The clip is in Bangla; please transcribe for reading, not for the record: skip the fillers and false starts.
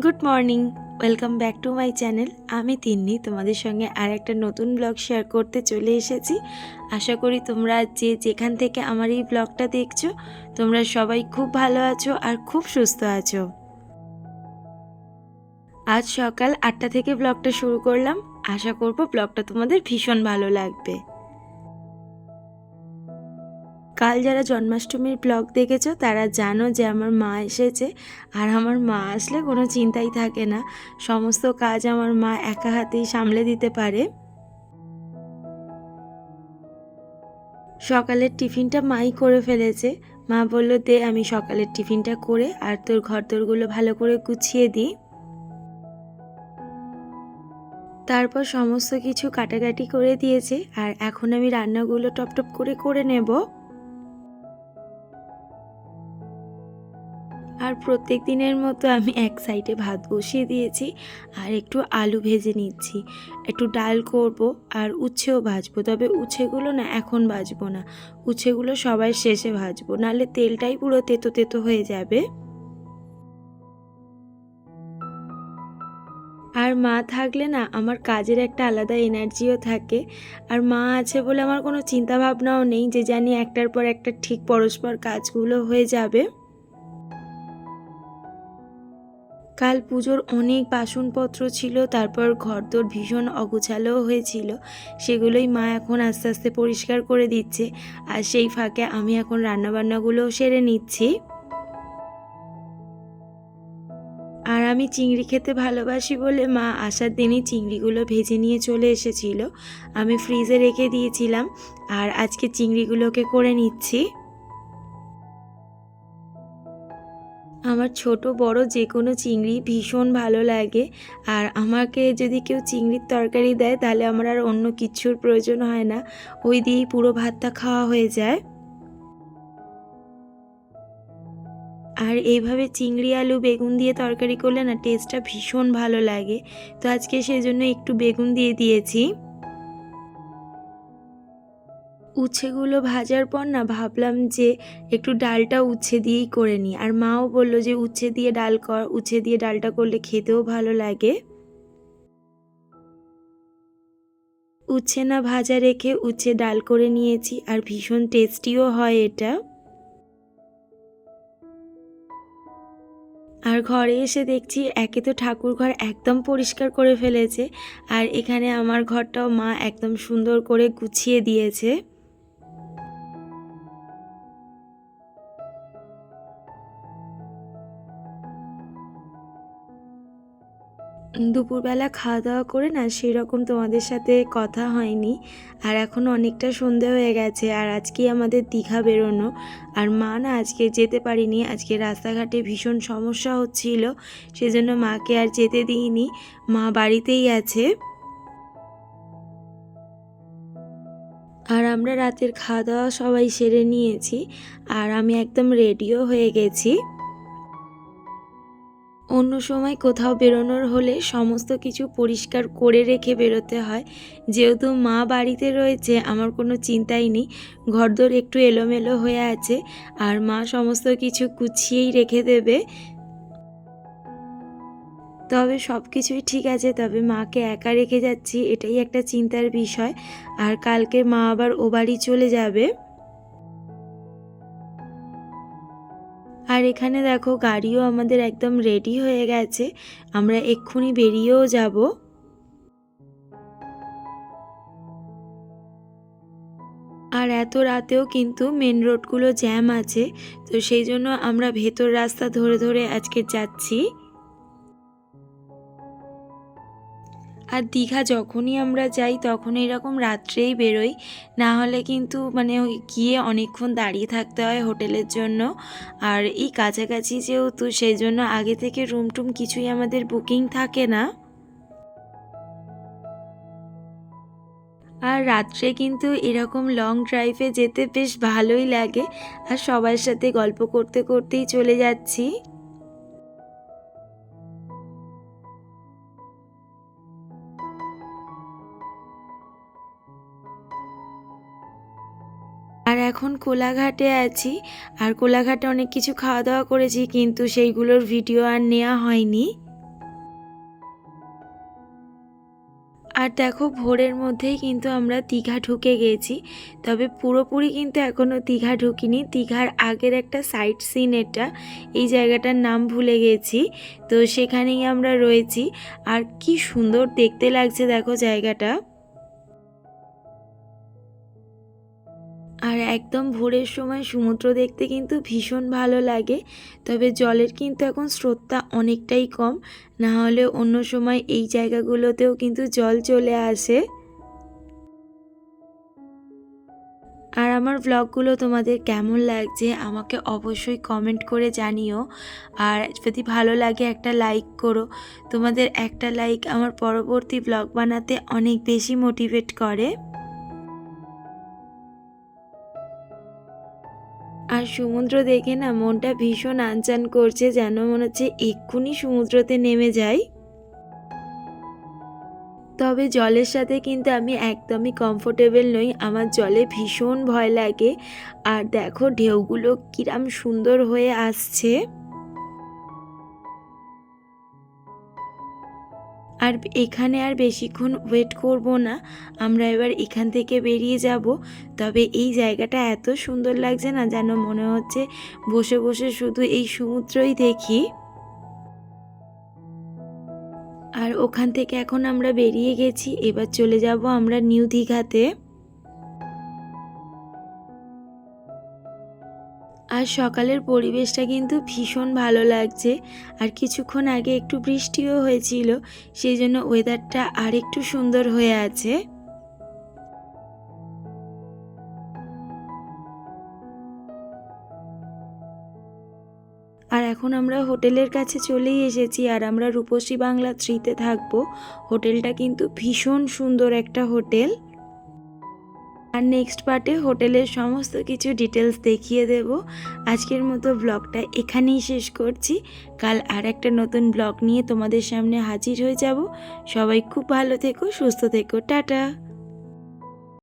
Good morning, welcome back to my channel. আমি তিন্নি তোমাদের সঙ্গে আর একটা নতুন ব্লগ শেয়ার করতে চলে এসেছি। আশা করি তোমরা যে যেখান থেকে আমার এই ব্লগটা দেখছো তোমরা সবাই খুব ভালো আছো আর খুব সুস্থ আছো। আজ সকাল 8টা থেকে ব্লগটা শুরু করলাম। আশা করব ব্লগটা তোমাদের ভীষণ ভালো লাগবে। কাল যারা জন্মাষ্টমীর ব্লগ দেখেছো তারা জানো যে আমার মা এসেছে, আর আমার মা আসলে কোনো চিন্তাই থাকে না, সমস্ত কাজ আমার মা একা হাতেই সামলে দিতে পারে। সকালের টিফিনটা মাই করে ফেলেছে। মা বলল দে আমি সকালের টিফিনটা করে আর তোর ঘরদোরগুলো ভালো করে গুছিয়ে দিই। তারপর সমস্ত কিছু কাটাকাটি করে দিয়েছে আর এখন আমি রান্নাগুলো টপ টপ করে করে নেব। আর প্রত্যেক দিনের মতো আমি এক সাইডে ভাত বসিয়ে দিয়েছি আর একটু আলু ভেজে নিচ্ছি। একটু ডাল করব আর উচ্ছেও ভাজবো, তবে উচ্ছেগুলো না এখন ভাজবো না, উচ্ছেগুলো সবার শেষে ভাজবো, নাহলে তেলটাই পুরো তেতো তেতো হয়ে যাবে। আর মা থাকলে না আমার কাজের একটা আলাদা এনার্জিও থাকে। আর মা আছে বলে আমার কোনো চিন্তা ভাবনাও নেই, যে জানি একটার পর একটা ঠিক পরস্পর কাজগুলো হয়ে যাবে। কাল পুজোর অনেক বাসনপত্র ছিল, তারপর ঘরদোর ভীষণ অগোছালোও হয়েছিল, সেগুলোই মা এখন আস্তে আস্তে পরিষ্কার করে দিচ্ছে। আর সেই ফাঁকে আমি এখন রান্নাবান্নাগুলোও সেরে নিচ্ছি। আর আমি চিংড়ি খেতে ভালোবাসি বলে মা আসার দিনই চিংড়িগুলো ভেজে নিয়ে চলে এসেছিল, আমি ফ্রিজে রেখে দিয়েছিলাম। আর আজকে চিংড়িগুলোকে করে নিচ্ছি। আমার ছোট বড় যে কোনো চিংড়ি ভীষণ ভালো লাগে, আর আমাকে যদি কেউ চিংড়ির তরকারি দেয় তাহলে আমার আর অন্য কিচ্ছুর প্রয়োজন হয় না, ওই দিয়েই পুরো ভাতটা খাওয়া হয়ে যায়। আর এইভাবে চিংড়ি আলু বেগুন দিয়ে তরকারি করলে না টেস্টটা ভীষণ ভালো লাগে, তো আজকে সেই জন্য একটু বেগুন দিয়ে দিয়েছি। উচ্ছেগুলো ভাজার পর না ভাবলাম যে একটু ডালটা উচ্ছে দিয়েই করে নিই, আর মাও বললো যে উচ্ছে দিয়ে ডাল কর, উচ্ছে দিয়ে ডালটা করলে খেতেও ভালো লাগে। উচ্ছে না ভাজা রেখে উচ্ছে ডাল করে নিয়েছি, আর ভীষণ টেস্টিও হয় এটা। আর ঘরে এসে দেখছি একে তো ঠাকুর ঘর একদম পরিষ্কার করে ফেলেছে, আর এখানে আমার ঘরটাও মা একদম সুন্দর করে গুছিয়ে দিয়েছে। দুপুরবেলা খাওয়া দাওয়া করে না সেরকম তোমাদের সাথে কথা হয়নি, আর এখন অনেকটা সন্ধে হয়ে গেছে, আর আজকেই আমাদের দীঘা বেরোনো। আর মা না আজকে যেতে পারিনি, আজকে রাস্তাঘাটে ভীষণ সমস্যা হচ্ছিল, সেজন্য মাকে আর যেতে দিইনি, মা বাড়িতেই আছে। আর আমরা রাতের খাওয়া দাওয়া সবাই সেরে নিয়েছি, আর আমি একদম রেডিও হয়ে গেছি। অন্য সময় কোথাও বেরোনোর হলে সমস্ত কিছু পরিষ্কার করে রেখে বেরোতে হয়, যেহেতু মা বাড়িতে রয়েছে আমার কোনো চিন্তাই নেই, ঘরদোর একটু এলোমেলো হয়ে আছে আর মা সমস্ত কিছু গুছিয়েই রেখে দেবে। তবে সব কিছুই ঠিক আছে, তবে মাকে একা রেখে যাচ্ছি এটাই একটা চিন্তার বিষয়। আর কালকে মা আবার ও বাড়ি চলে যাবে। আর এখানে দেখো গাড়িও আমাদের একদম রেডি হয়ে গেছে, আমরা এক্ষুনি বেরিয়েও যাব। আর এত রাতেও কিন্তু মেন রোডগুলো জ্যাম আছে, তো সেই জন্য আমরা ভেতর রাস্তা ধরে ধরে আজকে যাচ্ছি। আর দীঘা যখনই আমরা যাই তখন এরকম রাত্রেই বেরোই, না হলে কিন্তু মানে ওই গিয়ে অনেকক্ষণ দাঁড়িয়ে থাকতে হয় হোটেলের জন্য। আর এই কাছাকাছি যেহেতু সেই জন্য আগে থেকে রুম টুম কিছুই আমাদের বুকিং থাকে না। আর রাত্রে কিন্তু এরকম লং ড্রাইভে যেতে বেশ ভালোই লাগে, আর সবার সাথে গল্প করতে করতেই চলে যাচ্ছি। আর এখন কোলাঘাটে আছি, আর কোলাঘাটে অনেক কিছু খাওয়া দাওয়া করেছি কিন্তু সেইগুলোর ভিডিও আর নেওয়া হয়নি। আর দেখো ভোরের মধ্যেই কিন্তু আমরা দীঘা ঢুকে গেছি, তবে পুরোপুরি কিন্তু এখনও দীঘা ঢুকিনি। দীঘার আগের একটা সাইট সিন এটা, এই জায়গাটার নাম ভুলে গেছি, তো সেখানেই আমরা রয়েছি। আর কি সুন্দর দেখতে লাগছে দেখো জায়গাটা। আর একদম ভোরের সময় সমুদ্র দেখতে কিন্তু ভীষণ ভালো লাগে, তবে জলের কিন্তু এখন স্রোতটা অনেকটাই কম, না হলে অন্য সময় এই জায়গাগুলোতেও কিন্তু জল চলে আসে। আর আমার ব্লগগুলো তোমাদের কেমন লাগছে আমাকে অবশ্যই কমেন্ট করে জানিও। আর যদি ভালো লাগে একটা লাইক করো, তোমাদের একটা লাইক আমার পরবর্তী ব্লগ বানাতে অনেক বেশি মোটিভেট করে। আর সমুদ্র দেখে না মনটা ভীষণ আনচান করছে, যেন মনে হচ্ছে এক্ষুনি সমুদ্রতে নেমে যাই। তবে জলের সাথে কিন্তু আমি একদমই কমফোর্টেবল নই, আমার জলে ভীষণ ভয় লাগে। আর দেখো ঢেউগুলো কিরম সুন্দর হয়ে আসছে। আর এখানে আর বেশিক্ষণ ওয়েট করব না, আমরা এবার এখান থেকে বেরিয়ে যাব। তবে এই জায়গাটা এত সুন্দর লাগছে না, যেন মনে হচ্ছে বসে বসে শুধু এই সমুদ্রই দেখি। আর ওখান থেকে এখন আমরা বেরিয়ে গেছি, এবার চলে যাব আমরা নিউ দীঘাতে। আর সকালের পরিবেশটা কিন্তু ভীষণ ভালো লাগছে। আর কিছুক্ষণ আগে একটু বৃষ্টিও হয়েছিল, সেই জন্য ওয়েদারটা আর একটু সুন্দর হয়ে আছে। আর এখন আমরা হোটেলের কাছে চলেই এসেছি, আর আমরা রূপসী বাংলা 3-তে থাকবো। হোটেলটা কিন্তু ভীষণ সুন্দর একটা হোটেল। আর নেক্সট পার্টে হোটেলের সমস্ত কিছু ডিটেলস দেখিয়ে দেব। আজকের মতো ব্লগটা এখানেই শেষ করছি, কাল আর একটা নতুন ব্লগ নিয়ে তোমাদের সামনে হাজির হয়ে যাব। সবাই খুব ভালো থেকো, সুস্থ থেকো, টাটা।